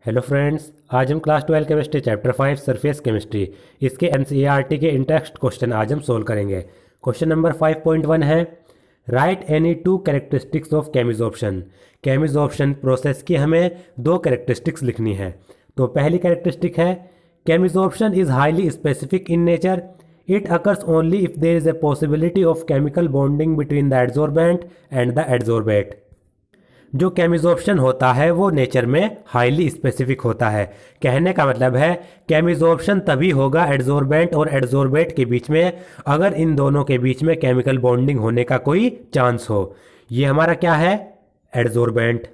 Hello friends, आज हम class 12 chemistry chapter 5 surface chemistry इसके एनसीईआरटी के इंटेक्स्ट क्वेश्चन आज हम सोल्व करेंगे। क्वेश्चन नंबर 5.1 है, write any two characteristics of chemisorption. Chemisorption process की हमें दो कैरेक्टरिस्टिक्स लिखनी है। तो पहली कैरेक्टरिस्टिक है, chemisorption is highly specific in nature. It occurs only if there is a possibility of chemical bonding between the adsorbent and the adsorbate. जो chemisorption होता है वो नेचर में हाईली स्पेसिफिक होता है। कहने का मतलब है केमिजोर्प्शन तभी होगा एडजॉर्बेंट और एडजॉर्बेट के बीच में अगर इन दोनों के बीच में केमिकल बॉन्डिंग होने का कोई चांस हो। ये हमारा क्या है, एडजॉर्बेंट,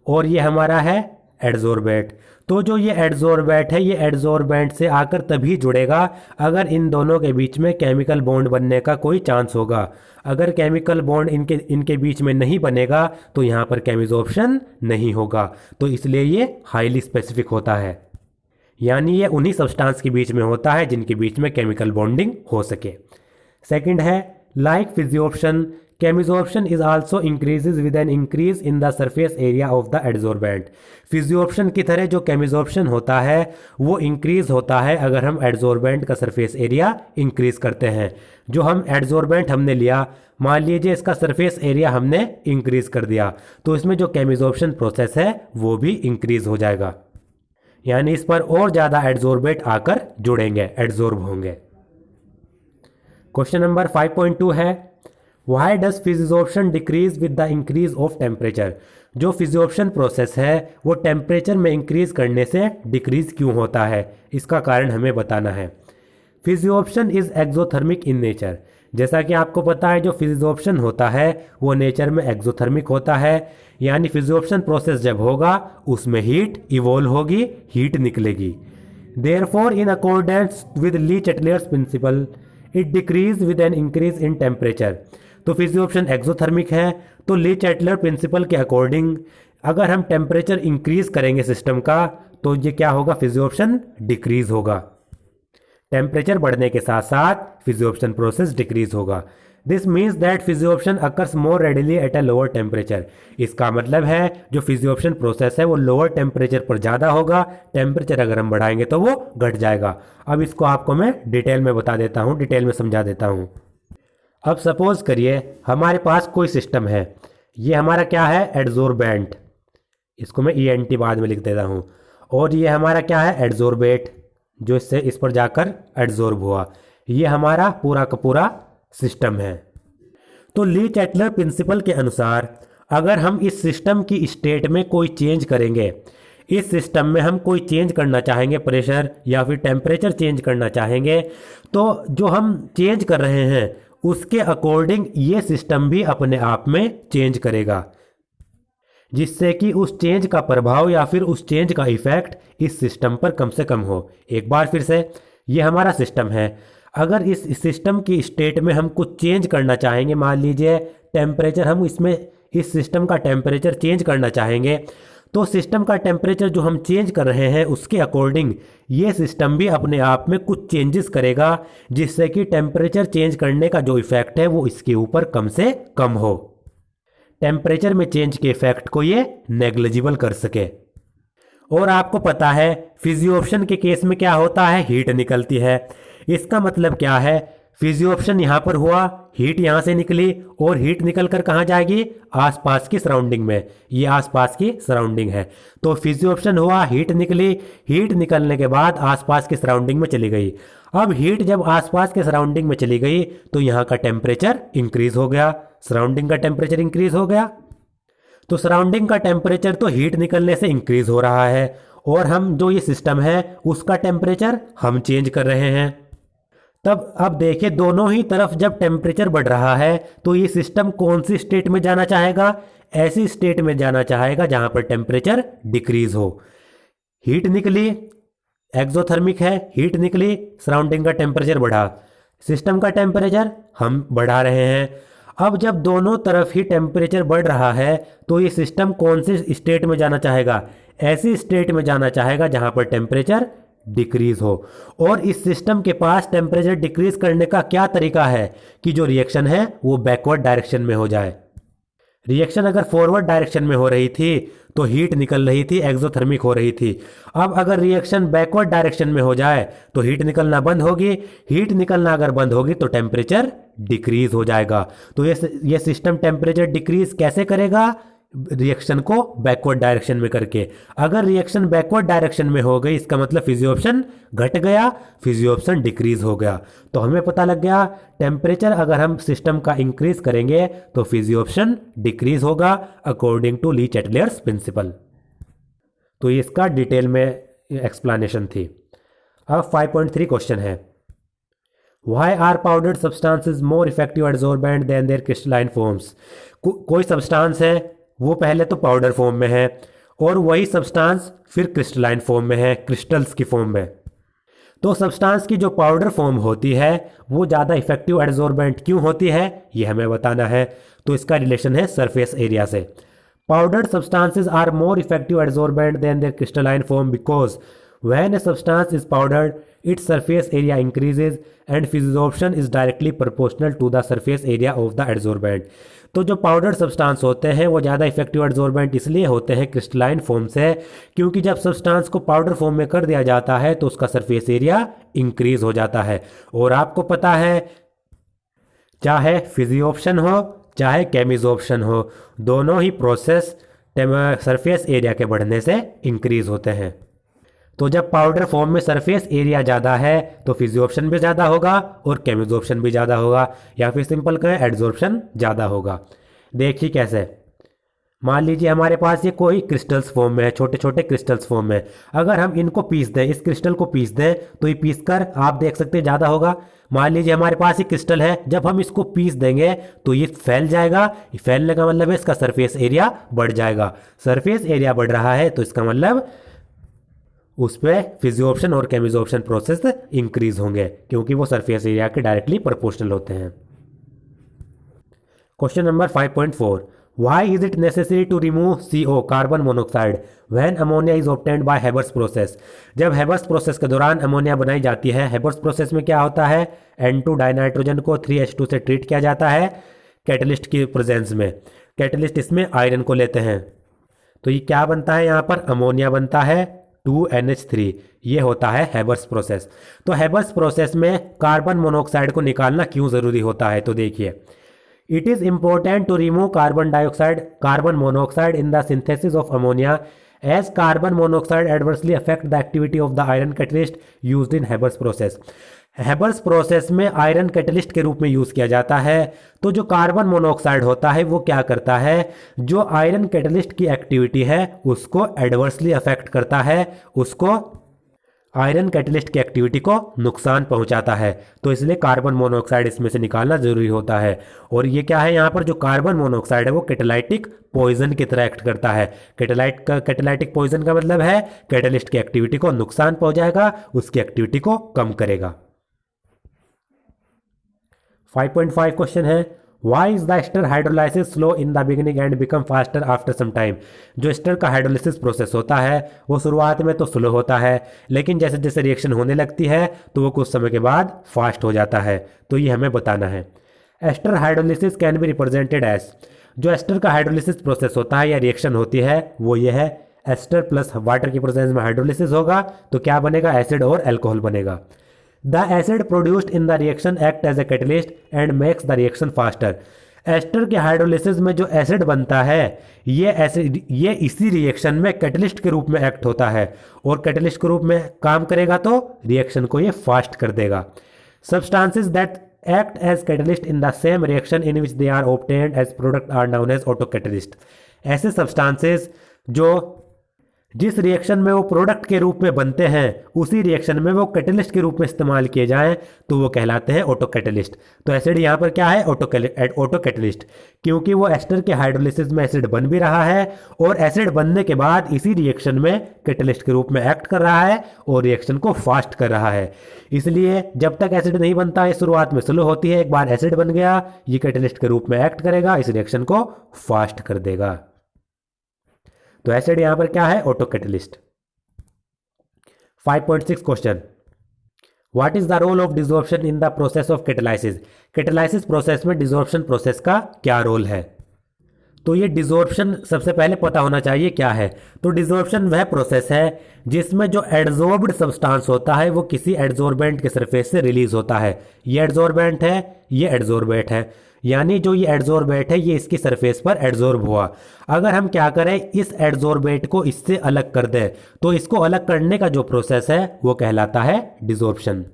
और ये हमारा है एडजॉर्बेट। तो जो ये एडजॉर्बेट है ये एडजॉर्बेंट से आकर तभी जुड़ेगा अगर इन दोनों के बीच में केमिकल बॉन्ड बनने का कोई चांस होगा। अगर केमिकल बॉन्ड इनके बीच में नहीं बनेगा तो यहाँ पर केमिजोर्प्शन नहीं होगा। तो इसलिए ये हाईली स्पेसिफिक होता है, यानी ये उन्हीं सब्सटेंस के बीच में होता है जिनके बीच में केमिकल बॉन्डिंग हो सके। सेकंड है, like physisorption, chemisorption is also increases with an increase in the surface area of the adsorbent. Physisorption की तरह जो केमिजोर्प्शन होता है वो इंक्रीज होता है अगर हम एडजॉर्बेंट का सरफेस एरिया इंक्रीज करते हैं। जो हम एडजॉर्बेंट हमने लिया, मान लीजिए इसका सरफेस एरिया हमने इंक्रीज कर दिया, तो इसमें जो केमिजोर्प्शन प्रोसेस है वो भी इंक्रीज हो जाएगा, यानी इस पर और ज़्यादा एडजॉर्बेट आकर जुड़ेंगे, एडजॉर्ब होंगे। क्वेश्चन नंबर 5.2 है, why does physisorption decrease with the increase of temperature. जो फिजियोर्प्शन प्रोसेस है वो टेम्परेचर में इंक्रीज करने से डिक्रीज क्यों होता है, इसका कारण हमें बताना है। फिजियोर्प्शन इज एक्सोथर्मिक इन नेचर। जैसा कि आपको पता है जो फिजियोर्प्शन होता है वो नेचर में एक्सोथर्मिक होता है, यानी फिजियोर्प्शन प्रोसेस जब होगा उसमें हीट इवॉल्व होगी, हीट निकलेगी। Therefore in accordance with Le Chatelier's principle it decreases with an increase in temperature. तो फिजियोर्प्शन एक्सोथर्मिक है, तो ली चैटलर प्रिंसिपल के अकॉर्डिंग अगर हम टेम्परेचर इंक्रीज करेंगे सिस्टम का तो ये क्या होगा, फिजियोर्प्शन डिक्रीज होगा। टेम्परेचर बढ़ने के साथ साथ फिजियोर्प्शन प्रोसेस डिक्रीज होगा। This means that physisorption occurs more readily at a lower temperature. इसका मतलब है जो फिजियोर्प्शन प्रोसेस है वो लोअर टेम्परेचर पर ज़्यादा होगा, टेम्परेचर अगर हम बढ़ाएंगे तो वो घट जाएगा। अब इसको आपको मैं डिटेल में बता देता हूँ, डिटेल में समझा देता हूँ। अब सपोज करिए हमारे पास कोई सिस्टम है, ये हमारा क्या है, एडजॉर्बेंट, इसको मैं ENT बाद में लिख देता हूँ, और ये हमारा क्या है, एडजॉर्बेट, जो इससे इस पर जाकर एडजॉर्ब हुआ। ये हमारा पूरा का पूरा सिस्टम है। तो ली चैटलर प्रिंसिपल के अनुसार अगर हम इस सिस्टम की स्टेट में कोई चेंज करेंगे, इस सिस्टम में हम कोई चेंज करना चाहेंगे, प्रेशर या फिर टेम्परेचर चेंज करना चाहेंगे, तो जो हम चेंज कर रहे हैं उसके अकॉर्डिंग ये सिस्टम भी अपने आप में चेंज करेगा, जिससे कि उस चेंज का प्रभाव या फिर उस चेंज का इफेक्ट इस सिस्टम पर कम से कम हो। एक बार फिर से, ये हमारा सिस्टम है, अगर इस सिस्टम की स्टेट में हम कुछ चेंज करना चाहेंगे, मान लीजिए टेम्परेचर, हम इसमें इस सिस्टम का टेम्परेचर चेंज करना चाहेंगे, तो सिस्टम का टेम्परेचर जो हम चेंज कर रहे हैं उसके अकॉर्डिंग ये सिस्टम भी अपने आप में कुछ चेंजेस करेगा, जिससे कि टेम्परेचर चेंज करने का जो इफेक्ट है वो इसके ऊपर कम से कम हो, टेम्परेचर में चेंज के इफेक्ट को ये नेग्लिजिबल कर सके। और आपको पता है फिजियोर्प्शन के केस में क्या होता है, हीट निकलती है। इसका मतलब क्या है, फिजियोर्प्शन यहाँ पर हुआ, हीट यहाँ से निकली और हीट निकल कर कहाँ जाएगी, आसपास की सराउंडिंग में। ये आसपास की सराउंडिंग है, तो फिजियोर्प्शन हुआ, हीट निकली, हीट निकलने के बाद आसपास की सराउंडिंग में चली गई। अब हीट जब आसपास के सराउंडिंग में चली गई तो यहाँ का टेम्परेचर इंक्रीज हो गया, सराउंडिंग का टेम्परेचर इंक्रीज हो गया। तो सराउंडिंग का टेम्परेचर तो हीट निकलने से इंक्रीज हो रहा है, और हम जो ये सिस्टम है उसका टेम्परेचर हम चेंज कर रहे हैं। तब अब देखिए दोनों ही तरफ जब टेम्परेचर बढ़ रहा है तो ये सिस्टम कौन सी स्टेट में जाना चाहेगा, ऐसी स्टेट में जाना चाहेगा जहां पर टेम्परेचर डिक्रीज हो। हीट निकली, एक्सोथर्मिक है, हीट निकली, सराउंडिंग का टेम्परेचर बढ़ा, सिस्टम का टेम्परेचर हम बढ़ा रहे हैं। अब जब दोनों तरफ ही टेम्परेचर बढ़ रहा है तो ये सिस्टम कौन सी स्टेट में जाना चाहेगा, ऐसी स्टेट में जाना चाहेगा जहां पर टेम्परेचर डिक्रीज हो। और इस सिस्टम के पास टेम्परेचर डिक्रीज करने का क्या तरीका है कि जो रिएक्शन है वो बैकवर्ड डायरेक्शन में हो जाए। रिएक्शन अगर फॉरवर्ड डायरेक्शन में हो रही थी तो हीट निकल रही थी, एक्सोथर्मिक हो रही थी। अब अगर रिएक्शन बैकवर्ड डायरेक्शन में हो जाए तो हीट निकलना बंद होगी। हीट निकलना अगर बंद होगी तो टेम्परेचर डिक्रीज हो जाएगा। तो ये सिस्टम टेम्परेचर डिक्रीज कैसे करेगा? रिएक्शन को बैकवर्ड डायरेक्शन में करके। अगर रिएक्शन बैकवर्ड डायरेक्शन में हो गई इसका मतलब फिजियोप्शन घट गया, फिजियोप्शन डिक्रीज हो गया। तो हमें पता लग गया टेम्परेचर अगर हम सिस्टम का इंक्रीज करेंगे तो फिजियोप्शन डिक्रीज होगा according to Le Chatelier's principle. तो ये इसका डिटेल में एक्सप्लेनेशन थी। अब 5.3 क्वेश्चन है, why are powdered substances more effective adsorbent than their crystalline forms. कोई सब्सटेंस है वो पहले तो पाउडर फॉर्म में है और वही सब्सटेंस फिर क्रिस्टलाइन फॉर्म में है, क्रिस्टल्स की फॉर्म में। तो सब्सटेंस की जो पाउडर फॉर्म होती है वो ज़्यादा इफेक्टिव एडजॉर्बेंट क्यों होती है ये हमें बताना है। तो इसका रिलेशन है सरफेस एरिया से। Powdered substances are more effective adsorbent than their crystalline form because when a substance is powdered its surface area increases and physisorption is directly proportional to the surface area of the adsorbent। तो जो powder substance होते हैं वो ज़्यादा effective adsorbent इसलिए होते हैं crystalline form से क्योंकि जब सब्सटेंस को पाउडर फॉर्म में कर दिया जाता है तो उसका सरफेस एरिया इंक्रीज हो जाता है। और आपको पता है चाहे फिजियोप्शन हो चाहे केमिजोप्शन हो दोनों ही प्रोसेस सरफेस एरिया के बढ़ने से इंक्रीज होते हैं। तो जब पाउडर फॉर्म में सरफेस एरिया ज़्यादा है तो फिजियोप्शन भी ज़्यादा होगा और केमिजोप्शन भी ज़्यादा होगा, या फिर सिंपल कहें एडजॉर्प्शन ज़्यादा होगा। देखिए कैसे, मान लीजिए हमारे पास ये कोई क्रिस्टल्स फॉर्म में है, छोटे छोटे क्रिस्टल्स फॉर्म में। अगर हम इनको पीस दें, इस क्रिस्टल को पीस दें तो ये पीस कर आप देख सकते हैं ज़्यादा होगा। मान लीजिए हमारे पास ये क्रिस्टल है, जब हम इसको पीस देंगे तो ये फैल जाएगा। फैलने का मतलब है इसका सरफेस एरिया बढ़ जाएगा। सरफेस एरिया बढ़ रहा है तो इसका मतलब उस पर फिजियोप्शन और केमिजोप्शन प्रोसेस इंक्रीज होंगे क्योंकि वो सरफेस एरिया के डायरेक्टली प्रोपोर्शनल होते हैं। Question number 5.4, why is it necessary to remove CO carbon monoxide when ammonia is obtained by Haber's process. जब हेबर्स प्रोसेस के दौरान अमोनिया बनाई जाती है, हेबर्स प्रोसेस में क्या होता है, N2 डाइनाइट्रोजन को 3H2 से ट्रीट किया जाता है कैटलिस्ट की प्रेजेंस में। कैटलिस्ट इसमें आयरन को लेते हैं तो ये क्या बनता है, यहाँ पर अमोनिया बनता है 2NH3। ये होता है हेबर्स प्रोसेस। तो हेबर्स प्रोसेस में कार्बन मोनोऑक्साइड को निकालना क्यों ज़रूरी होता है, तो देखिए, it is important to remove carbon monoxide in the synthesis of ammonia as carbon monoxide adversely affect the activity of the iron catalyst used in Haber's process. Haber's process में iron catalyst के रूप में use किया जाता है। तो जो carbon monoxide होता है वो क्या करता है, जो आयरन कैटलिस्ट की एक्टिविटी है उसको एडवर्सली अफेक्ट करता है, उसको आयरन कैटलिस्ट की एक्टिविटी को नुकसान पहुंचाता है। तो इसलिए कार्बन मोनोऑक्साइड इसमें से निकालना ज़रूरी होता है। और ये क्या है, यहाँ पर जो कार्बन मोनोऑक्साइड है वो कैटालाइटिक पॉइजन की तरह एक्ट करता है। कैटालाइटिक पॉइजन का मतलब है कैटलिस्ट की एक्टिविटी को नुकसान पहुंचाएगा, उसकी एक्टिविटी को कम करेगा। 5.5 क्वेश्चन है, why is the ester hydrolysis slow in the beginning and become faster after some time. जो एस्टर का हाइड्रोलाइसिस प्रोसेस होता है वो शुरुआत में तो स्लो होता है लेकिन जैसे जैसे रिएक्शन होने लगती है तो वो कुछ समय के बाद फास्ट हो जाता है। तो ये हमें बताना है। Ester hydrolysis can be represented as, जो एस्टर का हाइड्रोलिसिस प्रोसेस होता है या रिएक्शन होती है वो ये है, एस्टर प्लस वाटर की प्रेजेंस में हाइड्रोलिसिस होगा तो क्या बनेगा, एसिड और एल्कोहल बनेगा। The acid produced in the reaction act as a catalyst and makes the reaction faster। Ester के हाइड्रोलिसिस में जो एसिड बनता है ये इसी रिएक्शन में कैटलिस्ट के रूप में एक्ट होता है और कैटलिस्ट के रूप में काम करेगा तो रिएक्शन को ये फास्ट कर देगा। Substances that act as catalyst in the same reaction in which they are obtained as product are known as auto catalyst. ऐसे सब्सटेंसेस जो जिस रिएक्शन में वो प्रोडक्ट के रूप में बनते हैं उसी रिएक्शन में वो कैटलिस्ट के रूप में इस्तेमाल किए जाएं तो वो कहलाते हैं ऑटो कैटलिस्ट। तो एसिड यहाँ पर क्या है, ऑटो कैटलिस्ट, क्योंकि वो एस्टर के हाइड्रोलिसिस में एसिड बन भी रहा है और एसिड बनने के बाद इसी रिएक्शन में कैटलिस्ट के रूप में एक्ट कर रहा है और रिएक्शन को फास्ट कर रहा है। इसलिए जब तक एसिड नहीं बनता है शुरुआत में स्लो होती है, एक बार एसिड बन गया ये कैटलिस्ट के रूप में एक्ट करेगा, इस रिएक्शन को फास्ट कर देगा। तो एसिड यहां पर क्या है, auto catalyst. 5.6 question, what is the role of desorption in the process of catalysis. Catalysis process में डिसॉर्प्शन प्रोसेस का क्या रोल है। तो ये डिजॉर्प्शन सबसे पहले पता होना चाहिए क्या है। तो डिजॉर्प्शन वह प्रोसेस है जिसमें जो एड्जॉर्ब्ड सब्सटेंस होता है वो किसी एड्जॉर्बेंट के सरफेस से रिलीज होता है। ये एड्जॉर्बेंट है, ये एड्जॉर्बेट है, यानी जो ये एड्जॉर्बेट है ये इसकी सरफेस पर एड्जॉर्ब हुआ। अगर हम क्या करें, इस एड्जॉर्बेट को इससे अलग कर दें, तो इसको अलग करने का जो प्रोसेस है वो कहलाता है डिजॉर्प्शन।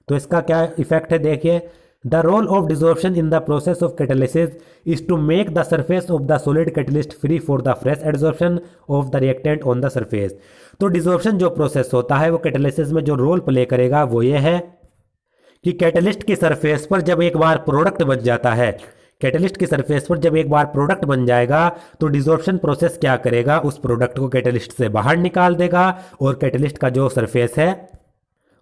तो इसका क्या इफेक्ट है देखिए। The role of desorption in the process of catalysis is to make the surface of the solid catalyst free for the fresh adsorption of the reactant on the surface. तो desorption जो process होता है वो catalysis में जो role play करेगा वो ये है कि कैटलिस्ट की सरफेस पर जब एक बार प्रोडक्ट बन जाता है, कैटलिस्ट की सरफेस पर जब एक बार प्रोडक्ट बन जाएगा तो डिजॉर्प्शन प्रोसेस क्या करेगा, उस प्रोडक्ट को कैटलिस्ट से बाहर निकाल देगा और कैटलिस्ट का जो सरफेस है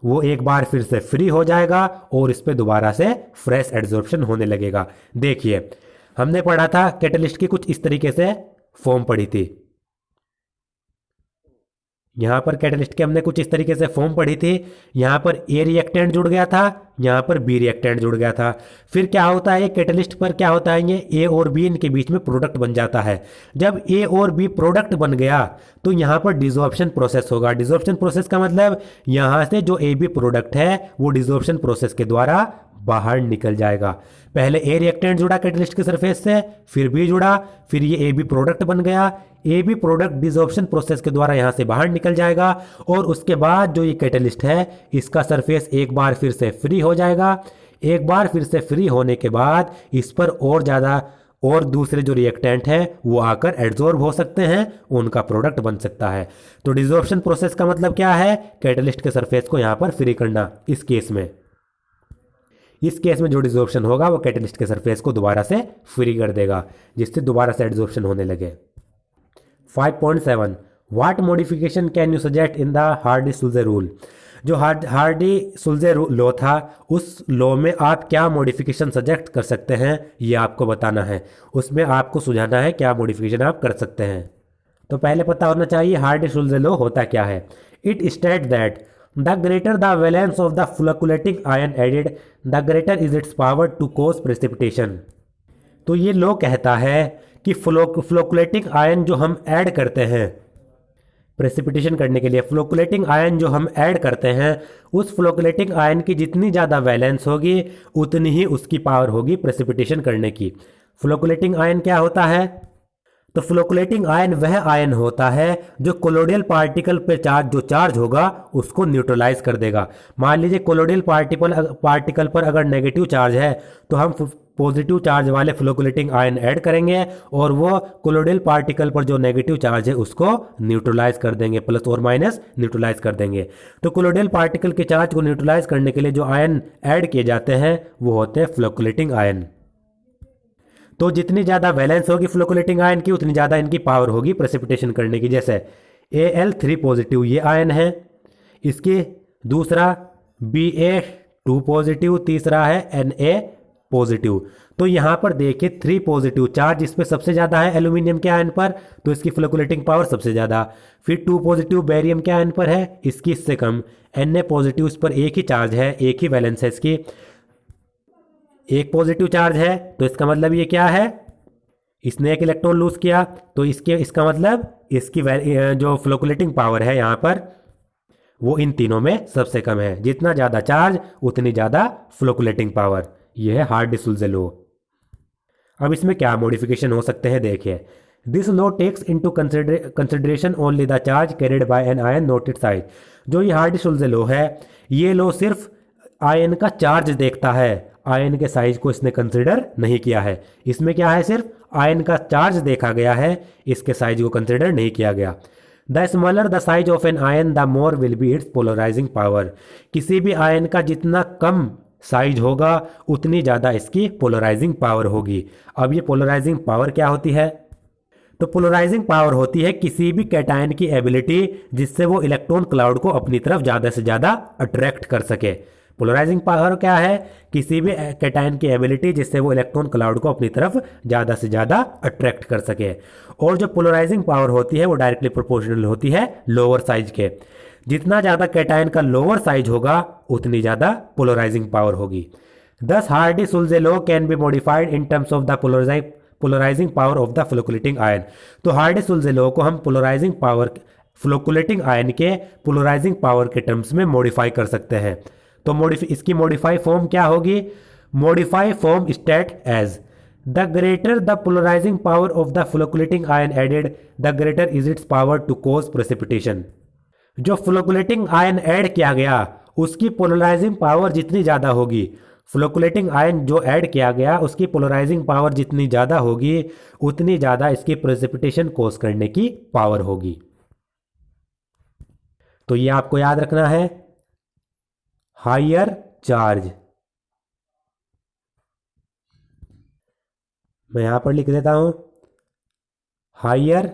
वो एक बार फिर से फ्री हो जाएगा और इस पे दोबारा से फ्रेश एड्जॉर्प्शन होने लगेगा। देखिए हमने पढ़ा था कैटलिस्ट की कुछ इस तरीके से फॉर्म पढ़ी थी। यहाँ पर कैटलिस्ट के हमने कुछ इस तरीके से फॉर्म पढ़ी थी। यहाँ पर ए रिएक्टेंट जुड़ गया था, यहाँ पर बी रिएक्टेंट जुड़ गया था। फिर क्या होता है, कैटलिस्ट पर क्या होता है, ये ए और बी इनके बीच में प्रोडक्ट बन जाता है। जब ए और बी प्रोडक्ट बन गया तो यहाँ पर डिजॉर्प्शन प्रोसेस होगा। डिजॉर्प्शन प्रोसेस का मतलब यहाँ से जो ए बी प्रोडक्ट है वो डिजॉर्प्शन प्रोसेस के द्वारा बाहर निकल जाएगा। पहले ए रिएक्टेंट जुड़ा कैटलिस्ट की सरफेस से, फिर बी जुड़ा, फिर ये ए बी प्रोडक्ट बन गया। A B product desorption process के द्वारा यहाँ से बाहर निकल जाएगा और उसके बाद जो ये कैटलिस्ट है इसका सरफेस एक बार फिर से फ्री हो जाएगा। एक बार फिर से फ्री होने के बाद इस पर और ज़्यादा और दूसरे जो रिएक्टेंट हैं वो आकर एड्जॉर्ब हो सकते हैं, उनका प्रोडक्ट बन सकता है। तो डिजॉर्प्शन प्रोसेस का मतलब क्या है, कैटलिस्ट के सरफेस को यहाँ पर फ्री करना। इस केस में जो डिजॉर्प्शन होगा वो कैटलिस्ट के सरफेस को दोबारा से फ्री कर देगा, जिससे दोबारा से एड्जॉर्प्शन होने लगे। 5.7 what modification can you suggest in the Hardy Schulze rule. जो हार्डी-सुल्जे लॉ था उस लॉ में आप क्या मॉडिफिकेशन सजेस्ट कर सकते हैं ये आपको बताना है। उसमें आपको सुझाना है क्या मॉडिफिकेशन आप कर सकते हैं। तो पहले पता होना चाहिए हार्डी-सुल्जे लॉ होता क्या है। It state that the greater the valence of the flocculating ion added the greater is its power to cause precipitation. तो ये लॉ कहता है कि फ्लोकुलेटिंग आयन जो हम ऐड करते हैं प्रेसिपिटेशन करने के लिए, फ्लोकुलेटिंग आयन जो हम ऐड करते हैं उस फ्लोकुलेटिंग आयन की जितनी ज़्यादा वैलेंस होगी उतनी ही उसकी पावर होगी प्रेसिपिटेशन करने की। फ्लोकुलेटिंग आयन क्या होता है, तो फ्लोकुलेटिंग आयन वह आयन होता है जो कोलोडियल पार्टिकल पे चार्ज होगा उसको न्यूट्रलाइज कर देगा। मान लीजिए कोलोडियल पार्टिकल पर अगर नेगेटिव चार्ज है तो हम पॉजिटिव चार्ज वाले फ्लोकुलेटिंग आयन ऐड करेंगे और वो कोलोडियल पार्टिकल पर जो नेगेटिव चार्ज है उसको न्यूट्रलाइज कर देंगे, प्लस और माइनस न्यूट्रलाइज कर देंगे। तो कोलोडियल पार्टिकल के चार्ज को न्यूट्रलाइज करने के लिए जो आयन ऐड किए जाते हैं वो होते हैं फ्लोकुलेटिंग आयन। तो जितनी ज़्यादा वैलेंस होगी फ्लोकुलेटिंग आयन की उतनी ज़्यादा इनकी पावर होगी प्रेसिपिटेशन करने की। जैसे Al3 पॉजिटिव ये आयन है, इसकी दूसरा Ba2 पॉजिटिव, तीसरा है Na पॉजिटिव। तो यहाँ पर देखिए 3 पॉजिटिव चार्ज इस पर सबसे ज़्यादा है एल्यूमिनियम के आयन पर, तो इसकी फ्लोकुलेटिंग पावर सबसे ज़्यादा। फिर 2 पॉजिटिव बेरियम के आयन पर है, इसकी इससे कम। Na पॉजिटिव इस पर एक ही चार्ज है, एक ही वैलेंस है इसकी, एक पॉजिटिव चार्ज है। तो इसका मतलब ये क्या है, इसने एक इलेक्ट्रॉन लूज किया, तो इसका मतलब इसकी जो फ्लोकुलेटिंग पावर है यहाँ पर वो इन तीनों में सबसे कम है। जितना ज़्यादा चार्ज उतनी ज़्यादा फ्लोकुलेटिंग पावर। ये है हार्डी-सुल्जे लॉ। अब इसमें क्या मॉडिफिकेशन हो सकते हैं देखिए। This law takes into consideration only the charge carried by an ion not its size. जो ये हार्डी-सुल्जे लॉ है ये लॉ सिर्फ आयन का चार्ज देखता है, आयन के साइज को इसने कंसिडर नहीं किया है। इसमें क्या है, सिर्फ आयन का चार्ज देखा गया है, इसके साइज को कंसिडर नहीं किया गया। The smaller the size of an ion the more will be its polarising power. किसी भी आयन का जितना कम साइज होगा उतनी ज़्यादा इसकी पोलराइजिंग पावर होगी। अब ये पोलराइजिंग पावर क्या होती है, तो पोलराइजिंग पावर होती है किसी भी कैटायन की एबिलिटी जिससे वो इलेक्ट्रॉन क्लाउड को अपनी तरफ ज़्यादा से ज़्यादा अट्रैक्ट कर सके। पोलराइजिंग पावर क्या है, किसी भी कैटायन की एबिलिटी जिससे वो इलेक्ट्रॉन क्लाउड को अपनी तरफ ज़्यादा से ज़्यादा अट्रैक्ट कर सके। और जो पोलराइजिंग पावर होती है वो डायरेक्टली प्रोपोर्शनल होती है लोअर साइज के। जितना ज़्यादा कैटायन का लोअर साइज होगा उतनी ज़्यादा पोलराइजिंग पावर होगी। Thus Hardy Schulze law can be modified in terms of the polarising power of the flocculating ion. तो हार्डी-सुलज़े लॉ को हम पोलराइजिंग पावर फ्लोकुलेटिंग आयन के पोलराइजिंग पावर के टर्म्स में मॉडिफाई कर सकते हैं। तो इसकी मॉडिफाई फॉर्म क्या होगी? Modify form state as the greater the polarising power of the flocculating ion added the greater is its power to cause precipitation. जो फ्लोकुलेटिंग आयन ऐड किया गया उसकी पोलराइजिंग पावर जितनी ज़्यादा होगी, फ्लोकुलेटिंग आयन जो ऐड किया गया उसकी पोलराइजिंग पावर जितनी ज़्यादा होगी उतनी ज़्यादा इसकी प्रेसिपिटेशन कॉज करने की पावर होगी। तो ये आपको याद रखना है, हायर चार्ज। मैं यहां पर लिख देता हूं, हायर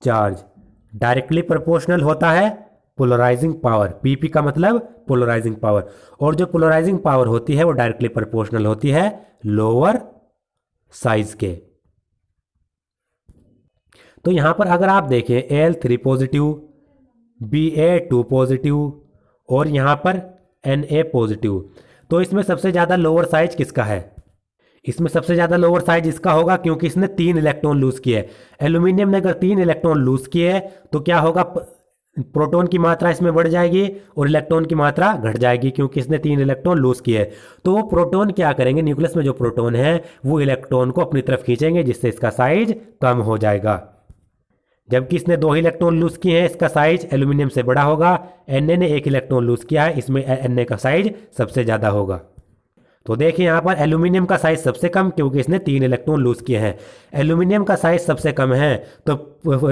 चार्ज डायरेक्टली प्रोपोर्शनल होता है पोलराइजिंग पावर। पीपी का मतलब पोलराइजिंग पावर, और जो पोलराइजिंग पावर होती है वो डायरेक्टली प्रोपोर्शनल होती है लोअर साइज के। तो यहां पर अगर आप देखें Al3 पॉजिटिव, Ba2 पॉजिटिव और यहां पर Na पॉजिटिव, तो इसमें सबसे ज़्यादा लोअर साइज किसका है? इसमें सबसे ज़्यादा लोअर साइज इसका होगा क्योंकि इसने 3 इलेक्ट्रॉन लूज किए। एल्यूमिनियम ने अगर 3 इलेक्ट्रॉन लूज किए तो क्या होगा? प्रोटॉन की मात्रा इसमें बढ़ जाएगी और इलेक्ट्रॉन की मात्रा घट जाएगी क्योंकि इसने 3 इलेक्ट्रॉन लूज किए। तो वो प्रोटॉन क्या करेंगे? न्यूक्लियस में जो प्रोटॉन है वो इलेक्ट्रॉन को अपनी तरफ खींचेंगे जिससे इसका साइज कम हो जाएगा। जबकि इसने 2 इलेक्ट्रॉन लूज किए हैं, इसका साइज एल्यूमिनियम से बड़ा होगा। Na ने 1 इलेक्ट्रॉन लूज किया है, इसमें Na का साइज सबसे ज़्यादा होगा। तो देखिए यहाँ पर एल्यूमिनियम का साइज सबसे कम क्योंकि इसने 3 इलेक्ट्रॉन लूज किए हैं। एल्यूमिनियम का साइज सबसे कम है तो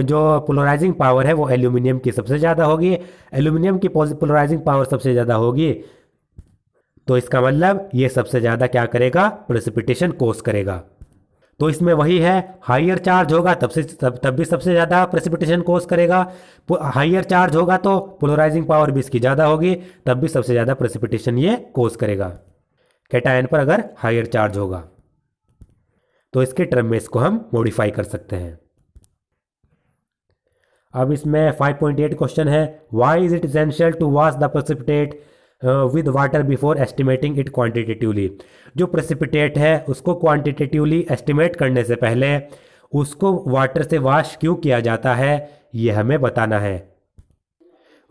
जो पोलराइजिंग पावर है वो एल्यूमिनियम की सबसे ज़्यादा होगी। एल्यूमिनियम की पोलराइजिंग पावर सबसे ज़्यादा होगी तो इसका मतलब ये सबसे ज़्यादा क्या करेगा? प्रेसिपिटेशन कॉज करेगा। तो इसमें वही है, हायर चार्ज होगा तब भी सबसे ज़्यादा प्रेसिपिटेशन कॉज करेगा। हायर चार्ज होगा तो पोलराइजिंग पावर भी इसकी ज़्यादा होगी, तब भी सबसे ज़्यादा प्रेसिपिटेशन ये कॉज करेगा कैटायन पर अगर हायर चार्ज होगा। तो इसके टर्म में इसको हम मॉडिफाई कर सकते हैं। अब इसमें 5.8 क्वेश्चन है, why is it essential to wash the precipitate with water before estimating it quantitatively. जो प्रेसिपिटेट है उसको क्वांटिटेटिवली एस्टिमेट करने से पहले उसको वाटर से वॉश क्यों किया जाता है ये हमें बताना है।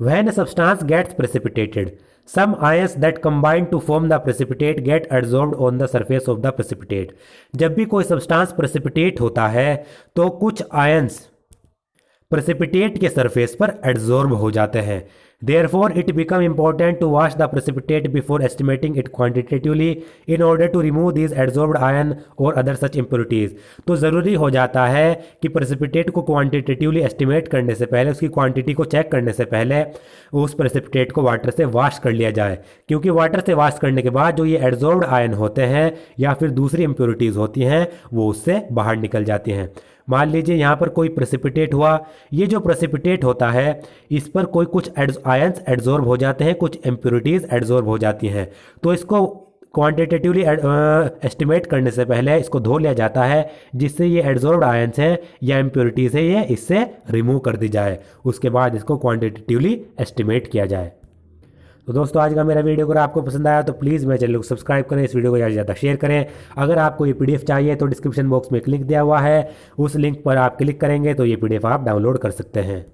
When a substance gets precipitated, some ions that combine to form the precipitate get adsorbed on the surface of the precipitate। जब भी कोई सब्सटेंस प्रेसिपिटेट होता है तो कुछ आयंस प्रेसिपिटेट के सरफेस पर एड्सॉर्ब हो जाते हैं। Therefore, it become important to wash the precipitate before estimating it quantitatively in order to remove these adsorbed ion or other such impurities। तो ज़रूरी हो जाता है कि प्रेसिपिटेट को क्वांटिटेटिवली एस्टिमेट करने से पहले, उसकी क्वांटिटी को चेक करने से पहले उस प्रेसिपिटेट को वाटर से वॉश कर लिया जाए, क्योंकि वाटर से वॉश करने के बाद जो ये एड्सॉर्ब्ड आयन होते हैं या फिर दूसरी इम्प्योरिटीज़ होती हैं वो उससे बाहर निकल जाती हैं। मान लीजिए यहाँ पर कोई प्रेसिपिटेट हुआ, ये जो प्रेसिपिटेट होता है इस पर कोई कुछ आयंस एड्सॉर्ब हो जाते हैं, कुछ इम्प्योरिटीज़ एड्सॉर्ब हो जाती हैं। तो इसको क्वांटिटेटिवली एस्टिमेट करने से पहले इसको धो लिया जाता है जिससे ये एड्सॉर्ब्ड आयंस हैं या इम्प्योरिटीज़ है ये इससे रिमूव कर दी जाए, उसके बाद इसको क्वांटिटेटिवली एस्टिमेट किया जाए। तो दोस्तों आज का मेरा वीडियो अगर आपको पसंद आया तो प्लीज़ मेरे चैनल को सब्सक्राइब करें, इस वीडियो को ज़्यादा से ज़्यादा शेयर करें। अगर आपको ये PDF चाहिए तो डिस्क्रिप्शन बॉक्स में एक लिंक दिया हुआ है, उस लिंक पर आप क्लिक करेंगे तो ये PDF आप डाउनलोड कर सकते हैं।